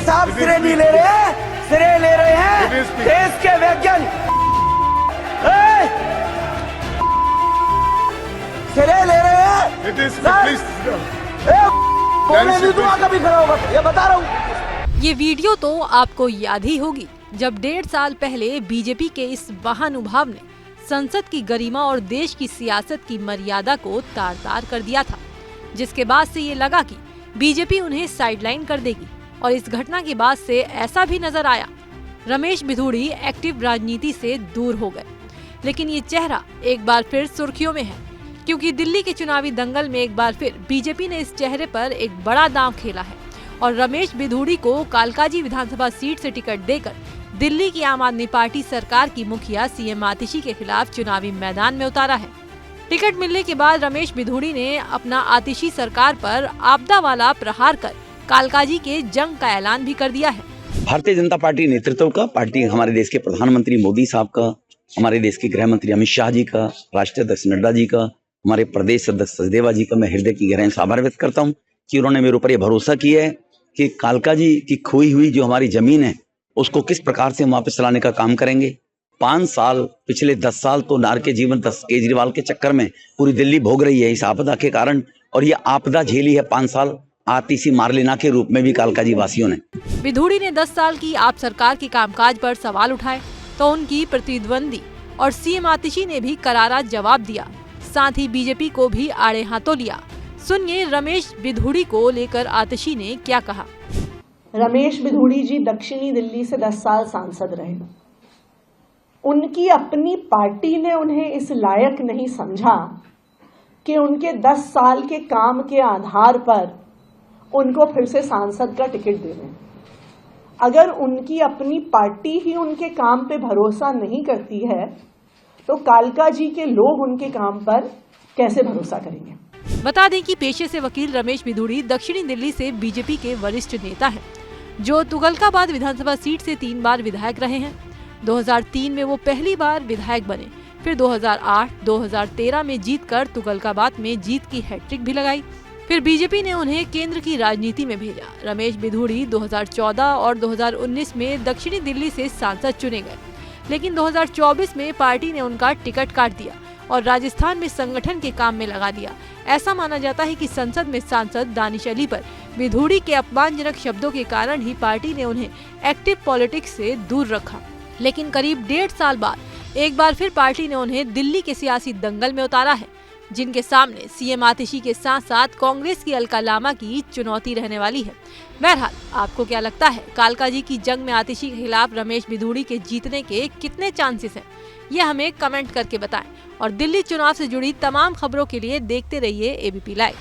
साहब श्रेय नहीं ले रहे हैं, श्रेय ले रहे हैं देश के वैज्ञानिक, श्रेय ले रहे हैं। मैं नहीं दूंगा कभी खड़ा होगा, ये बता रहा हूँ। ये वीडियो तो आपको याद ही होगी जब 1.5 साल पहले बीजेपी के इस महानुभाव ने संसद की गरिमा और देश की सियासत की मर्यादा को तार तार कर दिया था, जिसके बाद से ये लगा कि बीजेपी उन्हें साइडलाइन कर देगी। और इस घटना के बाद से ऐसा भी नजर आया रमेश बिधूड़ी एक्टिव राजनीति से दूर हो गए। लेकिन ये चेहरा एक बार फिर सुर्खियों में है, क्योंकि दिल्ली के चुनावी दंगल में एक बार फिर बीजेपी ने इस चेहरे पर एक बड़ा दांव खेला है और रमेश बिधूड़ी को कालकाजी विधानसभा सीट से टिकट देकर दिल्ली की आम आदमी पार्टी सरकार की मुखिया सीएम आतिशी के खिलाफ चुनावी मैदान में उतारा है। टिकट मिलने के बाद रमेश बिधूड़ी ने अपना आतिशी सरकार पर आपदा वाला प्रहार कर कालकाजी के जंग का ऐलान भी कर दिया है। भारतीय जनता पार्टी नेतृत्व का, पार्टी हमारे देश के प्रधानमंत्री मोदी साहब का, हमारे देश के गृह मंत्री अमित शाह जी का, राष्ट्रीय अध्यक्ष नड्डा जी का, हमारे प्रदेश अध्यक्ष सचदेवा जी का मैं हृदय की गहराई से आभार व्यक्त करता हूं कि उन्होंने मेरे ऊपर ये भरोसा किया है कि कालकाजी की खोई हुई जो हमारी जमीन है उसको किस प्रकार से हम वापस लाने का काम करेंगे। 5 साल, पिछले 10 साल तो नार के जीवन केजरीवाल के चक्कर में पूरी दिल्ली भोग रही है इस आपदा के कारण, और ये आपदा झेली है 5 साल आतिशी मारलेना के रूप में भी कालकाजी वासियों ने। बिधूड़ी ने 10 साल की आप सरकार के कामकाज पर सवाल उठाए तो उनकी प्रतिद्वंदी और सीएम आतिशी ने भी करारा जवाब दिया, साथ ही बीजेपी को भी आड़े हाथों लिया। सुनिए रमेश बिधूड़ी को लेकर आतिशी ने क्या कहा। रमेश बिधूड़ी जी दक्षिणी दिल्ली से 10 साल सांसद रहे। उनकी अपनी पार्टी ने उन्हें इस लायक नहीं समझा कि उनके 10 साल के काम के आधार पर उनको फिर से सांसद का टिकट दे दें। अगर उनकी अपनी पार्टी ही उनके काम पे भरोसा नहीं करती है तो कालकाजी के लोग उनके काम पर कैसे भरोसा करेंगे। बता दें कि पेशे से वकील रमेश बिधूड़ी दक्षिणी दिल्ली से बीजेपी के वरिष्ठ नेता हैं, जो तुगलकाबाद विधानसभा सीट से 3 बार विधायक रहे हैं। 2003 में वो पहली बार विधायक बने, फिर 2008-2013 में जीतकर तुगलकाबाद में जीत की हैट्रिक भी लगाई। फिर बीजेपी ने उन्हें केंद्र की राजनीति में भेजा। रमेश बिधूड़ी 2014 और 2019 में दक्षिणी दिल्ली से सांसद चुने गए, लेकिन 2024 में पार्टी ने उनका टिकट काट दिया और राजस्थान में संगठन के काम में लगा दिया। ऐसा माना जाता है कि संसद में सांसद दानिश अली पर बिधूड़ी के अपमानजनक शब्दों के कारण ही पार्टी ने उन्हें एक्टिव पॉलिटिक्स से दूर रखा। लेकिन करीब 1.5 साल बाद एक बार फिर पार्टी ने उन्हें दिल्ली के सियासी दंगल में उतारा है, जिनके सामने सीएम आतिशी के साथ साथ कांग्रेस की अलका लामा की चुनौती रहने वाली है। बहरहाल, आपको क्या लगता है, कालकाजी की जंग में आतिशी के खिलाफ रमेश बिधूड़ी के जीतने के कितने चांसेस हैं? ये हमें कमेंट करके बताएं और दिल्ली चुनाव से जुड़ी तमाम खबरों के लिए देखते रहिए एबीपी लाइव।